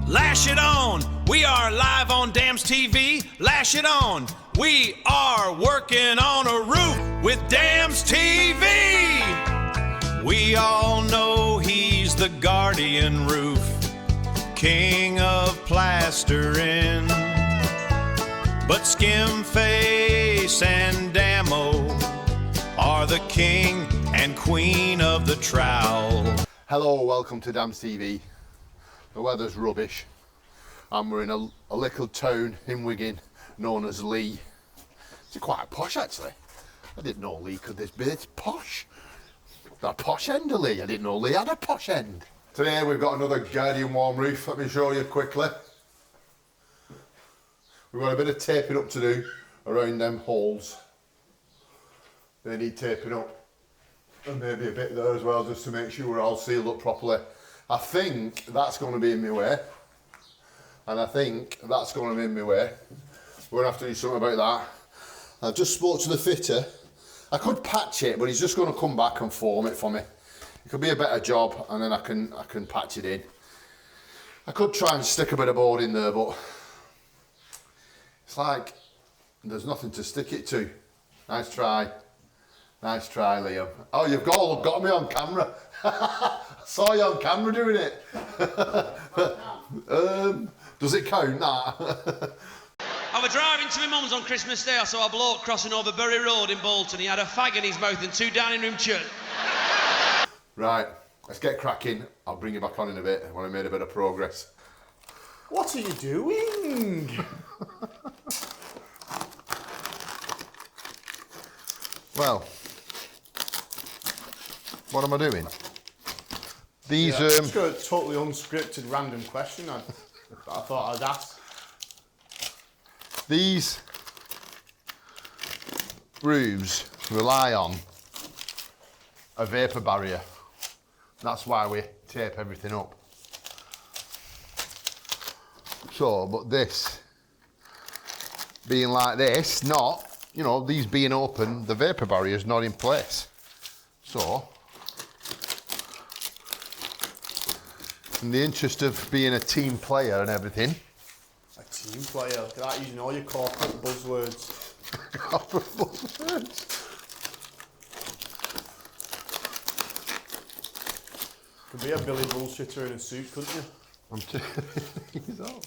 Lash it on. We are live on Dams TV. Lash it on. We are working on a roof with Dams TV. We all know he's the guardian roof, king of plastering. But Skimface and Damo are the king and queen of the trowel. Hello, welcome to Dams TV. The weather's rubbish and we're in a little town in Wigan known as Lee. It's quite posh actually. I didn't know Lee could this bit posh. The posh end of Lee. I didn't know Lee had a posh end. Today we've got another guardian warm roof. Let me show you quickly. We've got a bit of taping up to do around them holes. They need taping up. And maybe a bit there as well, just to make sure we're all sealed up properly. I think that's going to be in my way. And I think that's going to be in my way. We're going to have to do something about that. I've just spoke to the fitter. I could patch it, but he's just going to come back and form it for me. It could be a better job, and then I can patch it in. I could try and stick a bit of board in there, but it's like there's nothing to stick it to. Nice try. Nice try, Liam. Oh, you've got me on camera. I saw you on camera doing it. Does it count, that? I was driving to my mum's on Christmas Day. I saw a bloke crossing over Bury Road in Bolton. He had a fag in his mouth and 2 dining room chairs. Right, let's get cracking. I'll bring you back on in a bit when I made a bit of progress. What are you doing? Well, what am I doing? These Just got a totally unscripted random question I thought I'd ask. These roofs rely on a vapour barrier. That's why we tape everything up. So, but this being like this, not, you know, these being open, the vapour barrier is not in place. So, in the interest of being a team player and everything. A team player, look at that, using all your corporate buzzwords. Corporate buzzwords. Could be a Billy bullshitter in a suit, couldn't you? I'm he's up.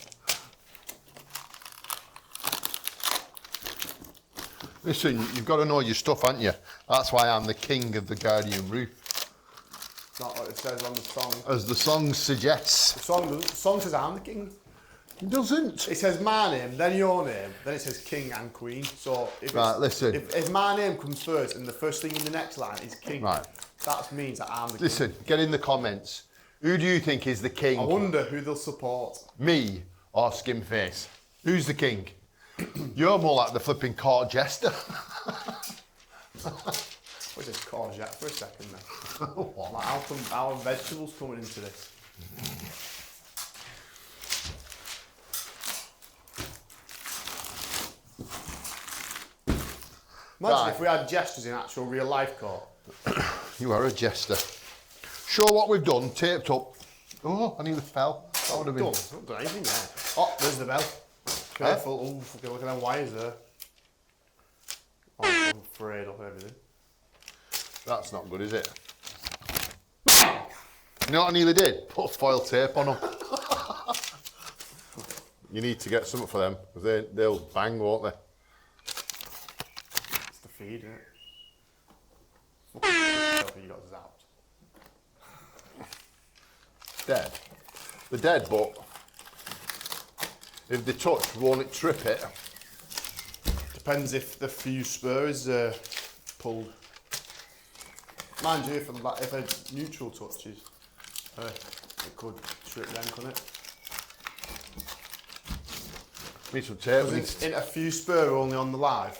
Listen, you've got to know your stuff, haven't you? That's why I'm the king of the guardian roof. It's not what it says on the song. As the song suggests. The song says I'm the king. It doesn't. It says my name, then your name, then it says king and queen. So if Right, listen. If my name comes first and the first thing in the next line is king, right, that means that I'm the king. Listen, get in the comments. Who do you think is the king? I wonder who they'll support. Me or Skimface? Who's the king? You're more like the flipping court jester. What's this courgette for a second then? What? Like how are vegetables coming into this? Imagine if we had jesters in actual real life court. You are a jester. Show what we've done, taped up. Oh, I nearly fell. That would have been... Not done anything there. Oh, there's the bell. Careful. Oh, fucking look at them wires there. Oh, I'm afraid of everything. That's not good, is it? You know what I nearly did? Put foil tape on them. You need to get something for them, because they'll bang, won't they? It's the feed, isn't it? You got zapped. Dead. They're dead, but if they touch, won't it trip it? Depends if the fuse spur is pulled. Mind you, if a neutral touches, it could trip them, couldn't it? Need some tape. Isn't a fuse spur only on the live?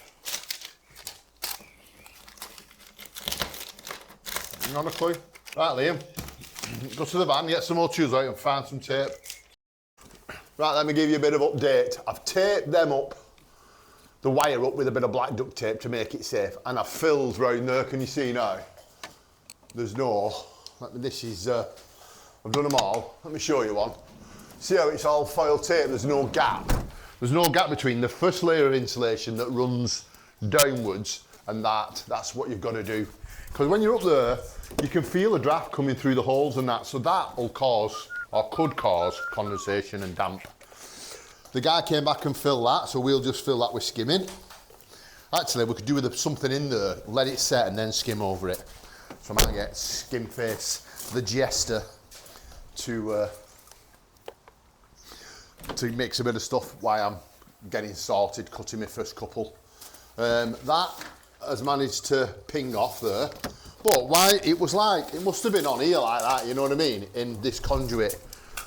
You got a clue? Right, Liam. Go to the van, get some more tools out and find some tape. Right, let me give you a bit of update. I've taped them up, the wire up with a bit of black duct tape to make it safe, and I've filled round there, can you see now? There's no, this is, I've done them all. Let me show you one. See how it's all foil tape, there's no gap. There's no gap between the first layer of insulation that runs downwards and that's what you've got to do. Because when you're up there, you can feel the draft coming through the holes and that, so that will cause, or could cause, condensation and damp. The guy came back and filled that, so we'll just fill that with skimming. Actually, we could do with something in there, let it set and then skim over it. So I might get Skim Face, the jester, to mix a bit of stuff while I'm getting sorted, cutting my first couple. That has managed to ping off there, but why it was like, it must have been on here like that, you know what I mean, in this conduit.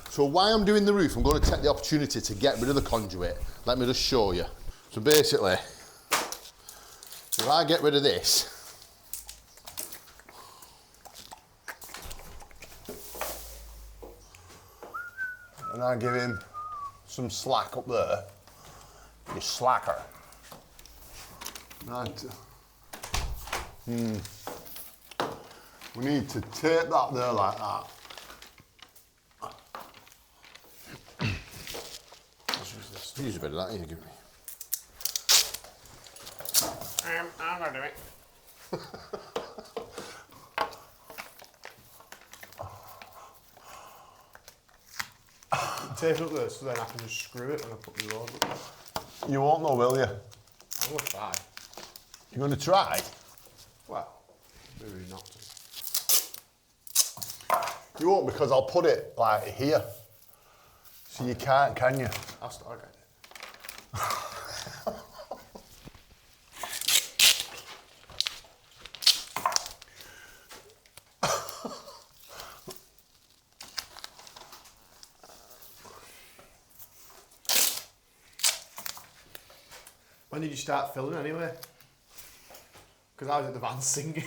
So while I'm doing the roof, I'm going to take the opportunity to get rid of the conduit. Let me just show you. So basically, if I get rid of this, and I give him some slack up there, you slacker. Right. We need to tape that there like that. Use a bit of that, you give me. I'm gonna do it. Tape it up there so then I can just screw it when I put the road up. You won't know, will you? I'm gonna try. You're going to try? Well, maybe not. You won't, because I'll put it like here. So you can't, can you? I'll start again. When did you start filming anyway? Because I was at the van singing.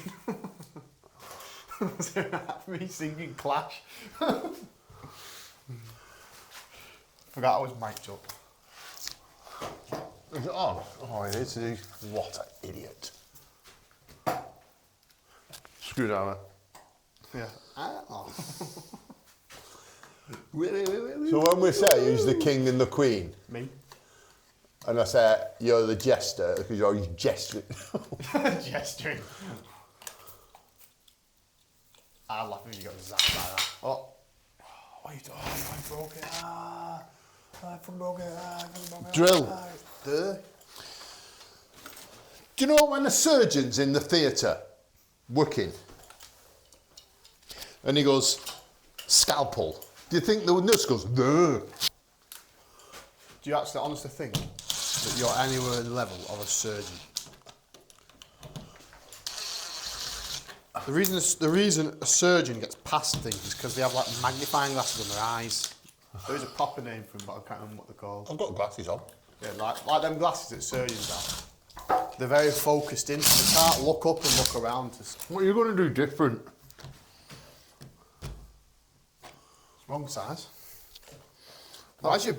So me singing Clash. Forgot I was mic'd up. Is it on? Oh, it is. What an idiot. Screwdriver. Yeah. Oh. So when we say who's the king and the queen, Me. and I say you're the jester because you're always gesturing. Gesturing. I laugh if you got zapped by that. Oh. What are you doing? Oh, I broke it. I fucking broke it. Drill. There. Do you know when a surgeon's in the theatre working and he goes, scalpel? Do you think the nurse goes, there? Do you actually honestly think that you're anywhere in the level of a surgeon? The reason a surgeon gets past things is because they have like magnifying glasses on their eyes. There is a proper name for them, but I can't remember what they're called. I've got glasses on. Yeah, like them glasses that surgeons have. They're very focused in, so they can't look up and look around. What are you going to do different? It's wrong size. Why do your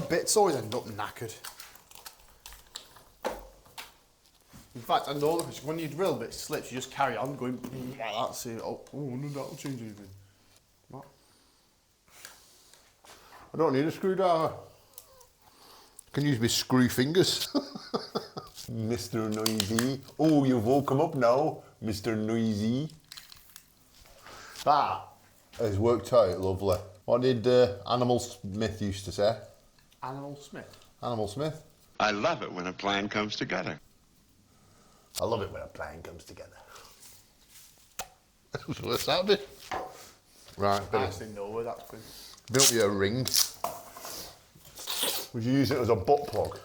bits always end up knackered? In fact, I know that when you drill bit slips, you just carry on going like that, saying, oh, no, that'll change anything. What? I don't need a screwdriver. I can use my screw fingers. Mr. Noisy. Oh, you've woke him up now, Mr. Noisy. That has worked out lovely. What did Animal Smith used to say? Animal Smith? Animal Smith. I love it when a plan comes together. I love it when a plan comes together. What's that bit? Right, I actually know where that's been. built you a ring. Would you use it as a butt plug?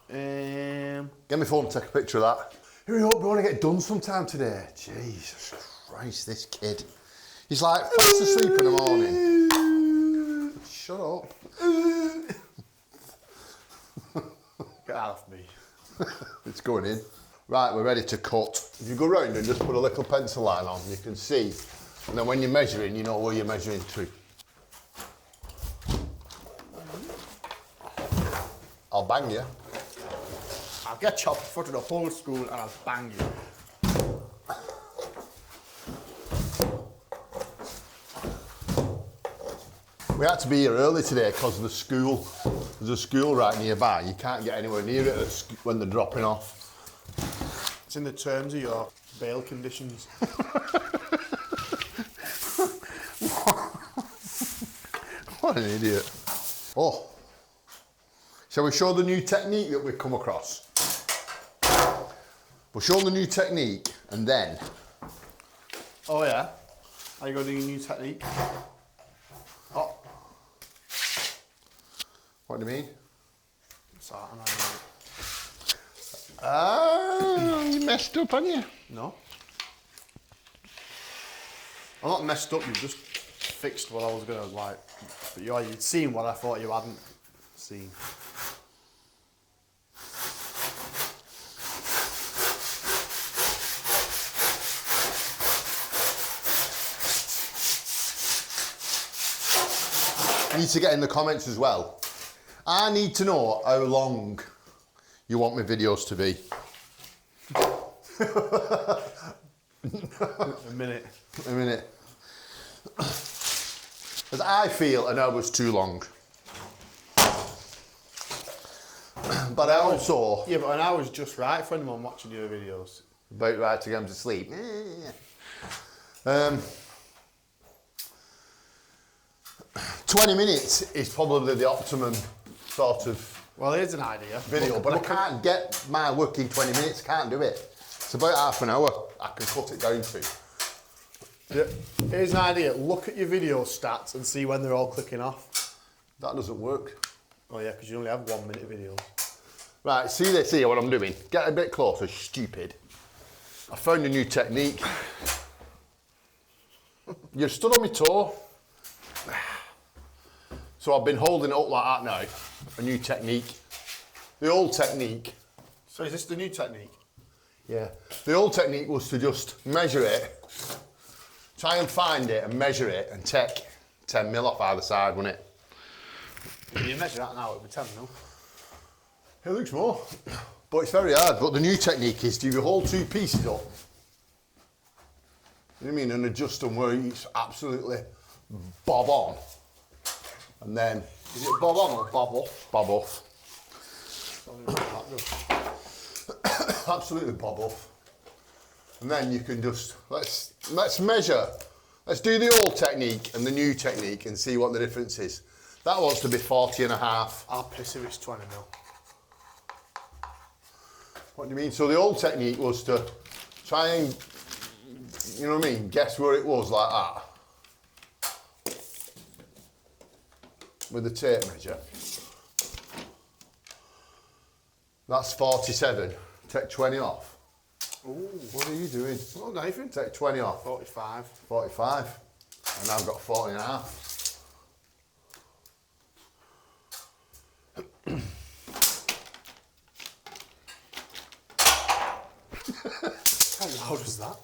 Get my phone and take a picture of that. Hurry up, we want to get done sometime today. Jesus Christ, this kid. He's like fast asleep in the morning. Shut up. Get out of me. It's going in. Right, we're ready to cut. If you go round and just put a little pencil line on, you can see. And then when you're measuring, you know where you're measuring to. I'll bang you. I'll get chopped in front of the whole school and I'll bang you. We had to be here early today because of the school. There's a school right nearby. You can't get anywhere near it when they're dropping off. It's in the terms of your bail conditions. What an idiot. Oh. Shall we show the new technique that we've come across? We'll show the new technique and then... Oh yeah? Are you going to do your new technique? Oh. What do you mean? Sorry, You messed up, haven't you? No. I'm not messed up, you just fixed what I was going to like. But you'd seen what I thought you hadn't seen. You need to get in the comments as well. I need to know how long you want my videos to be. A minute. A minute. Because I feel an hour's too long. But I also... Yeah, but an hour's just right for anyone watching your videos. About right to get them to sleep. 20 minutes is probably the optimum sort of Well, here's an idea. video, but I can't get my work in 20 minutes, can't do it. It's about half an hour I can cut it down to. Yeah. Here's an idea. Look at your video stats and see when they're all clicking off. That doesn't work. Oh yeah, because you only have 1 minute videos. Right, see this here, what I'm doing. Get a bit closer, stupid. I found a new technique. You're stood on my toe. So I've been holding it up like that now. A new technique. The old technique. So is this the new technique? Yeah. The old technique was to just measure it, try and find it and measure it and take 10 mil off either side, wouldn't it? You measure that now, it would be 10 mil. It looks more. But it's very hard. But the new technique is to hold two pieces up. You know what I mean? And adjust them where it's absolutely bob on. And then... Is it bob on or bob off? Bob off. Absolutely bob off. And then you can just... Let's measure. Let's do the old technique and the new technique and see what the difference is. That wants to be 40 and a half. I'll piss if it's 20 mil. What do you mean? So the old technique was to try and, you know what I mean, guess where it was like that. With the tape measure. That's 47. Take 20 off. Ooh. What are you doing? Oh, Nathan. Take 20 off. 45. 45. And I've got 40 and a half. How loud was that?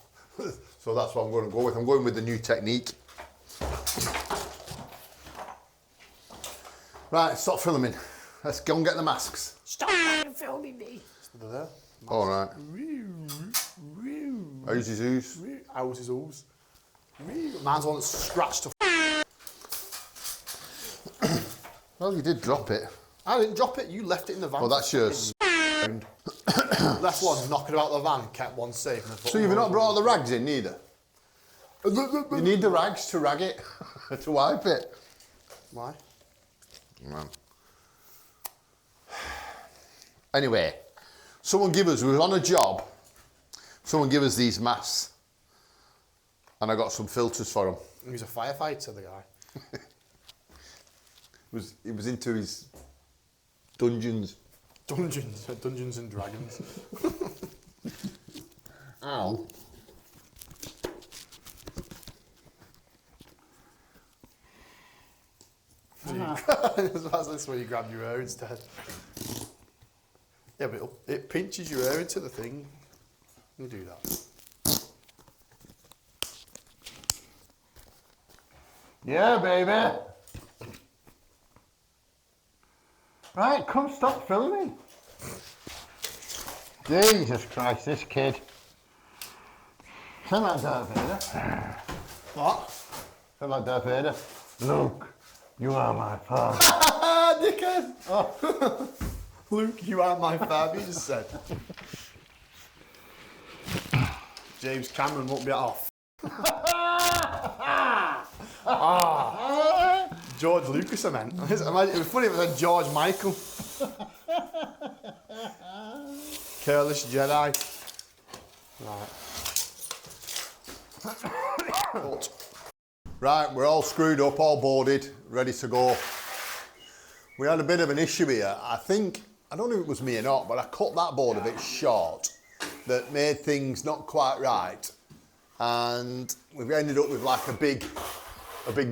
So that's what I'm going to go with. I'm going with the new technique. Right, stop filming. Let's go and get the masks. Stop filming me. They're there. All right. How's his ooze? How's his ooze? Mine's one that's scratched to Well, you did drop it. I didn't drop it, you left it in the van. Well, that's yours. Left one knocking about the van, kept one safe. So you've not brought the rags in, neither? You need the rags to rag it, to wipe it. Why? Man. Anyway, someone give us, we were on a job, someone give us these masks, and I got some filters for him. He's a firefighter, the guy. He was into his Dungeons and Dragons. Ow. That's where you grab your hair instead. Yeah, but it pinches your hair into the thing. You do that. Yeah, baby. Right, come stop filming. Jesus Christ, this kid. Feel like Darth Vader. What? Feel like Darth Vader. Luke. You are my father. Dickhead! Oh. Luke, you are my father, you just said. James Cameron won't be off. George Lucas, I meant. It was funny if it was George Michael. Careless Jedi. Right. Right, we're all screwed up, all boarded, ready to go. We had a bit of an issue here. I don't know if it was me or not, but I cut that board a bit short that made things not quite right. And we've ended up with like a big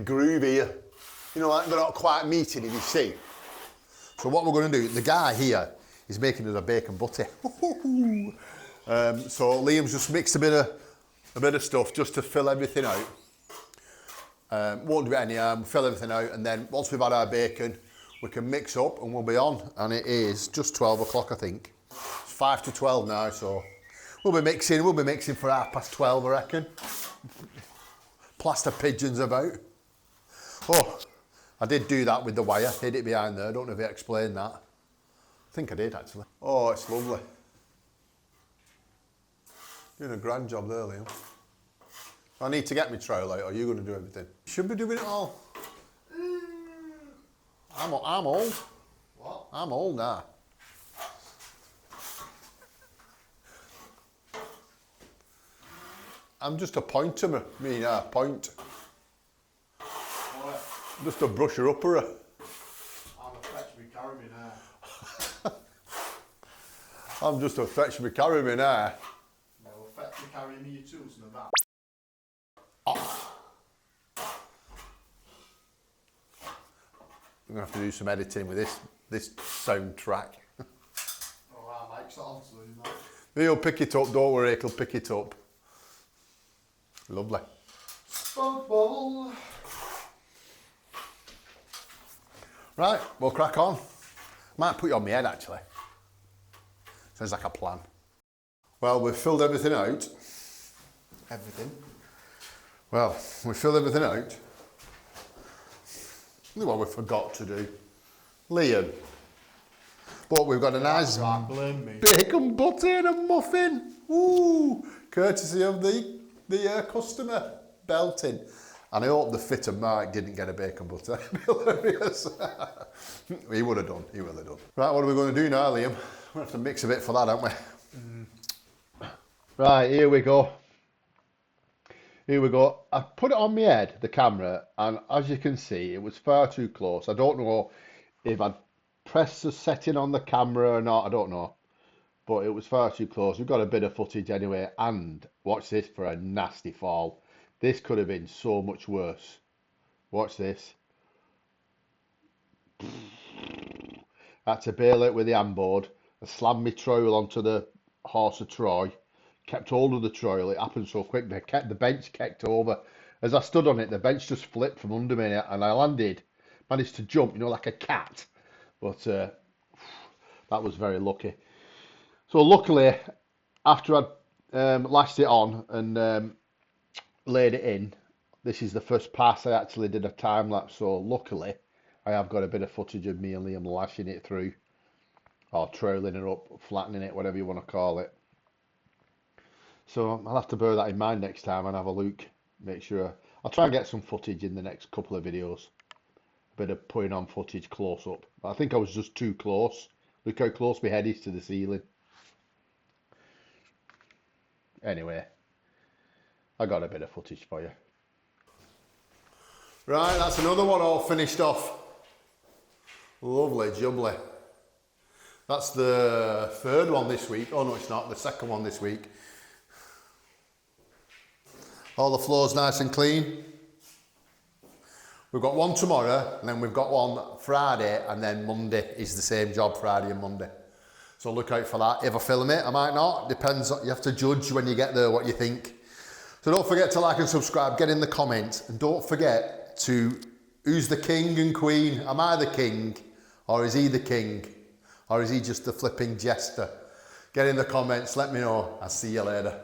groove here. You know, like they're not quite meeting, if you see. So what we're going to do, the guy here is making us a bacon butty. So Liam's just mixed a bit of stuff just to fill everything out. Won't do it any harm, fill everything out, and then once we've had our bacon, we can mix up and we'll be on. And it is just 12 o'clock, I think. It's 5 to 12 now, so we'll be mixing for 12:30, I reckon. Plaster pigeons about. Oh, I did do that with the wire, hid it behind there. I don't know if I explained that. I think I did, actually. Oh, it's lovely. Doing a grand job there, Liam. I need to get my trowel out, or are you going to do everything? Should be doing it all. I'm old. What? I'm old now. I'm just a pointer, point. What? Just a brusher upper. I'm a fetch me, carry me now. I'm just a fetch me, carry me now. No, fetch me, carry me your tools in the back. I'm going to have to do some editing with this soundtrack. Oh, our mic's on, so you know. He'll pick it up, don't worry, he'll pick it up. Lovely. SpongeBob. Right, we'll crack on. Might put you on my head, actually. Sounds like a plan. Well, we've filled everything out. Everything. Well, we filled everything out. Look what we forgot to do. Liam. But we've got a nice Blame me. bacon butty and a muffin. Ooh, courtesy of the customer. Belting. And I hope the fitter Mark didn't get a bacon butter. That'd be hilarious. He would have done. He would have done. Right, what are we going to do now, Liam? We'll have to mix a bit for that, aren't we? Right, here we go. Here we go. I put it on my head, the camera, and as you can see, it was far too close. I don't know if I'd pressed the setting on the camera or not, I don't know. But it was far too close. We've got a bit of footage anyway, and watch this for a nasty fall. This could have been so much worse. Watch this. Had to bail it with the handboard. I slammed my trowel onto the horse of Troy. Kept hold of the trowel. It happened so quick. The bench kicked over. As I stood on it, the bench just flipped from under me, and I landed. Managed to jump, you know, like a cat. But that was very lucky. So luckily, after I'd lashed it on and laid it in, this is the first pass I actually did a time lapse. So luckily, I have got a bit of footage of me and Liam lashing it through, or trailing it up, flattening it, whatever you want to call it. So I'll have to bear that in mind next time and have a look. Make sure I'll try and get some footage in the next couple of videos. A bit of putting on footage close up. But I think I was just too close. Look how close my head is to the ceiling. Anyway, I got a bit of footage for you. Right, that's another one all finished off. Lovely jubbly. That's the third one this week. Oh no, it's not. The second one this week. All the floors nice and clean. We've got one tomorrow, and then we've got one Friday, and then Monday is the same job, Friday and Monday. So look out for that. If I film it, I might not. Depends. You have to judge when you get there what you think. So don't forget to like and subscribe. Get in the comments, and don't forget to, who's the king and queen? Am I the king, or is he the king, or is he just the flipping jester? Get in the comments. Let me know. I'll see you later.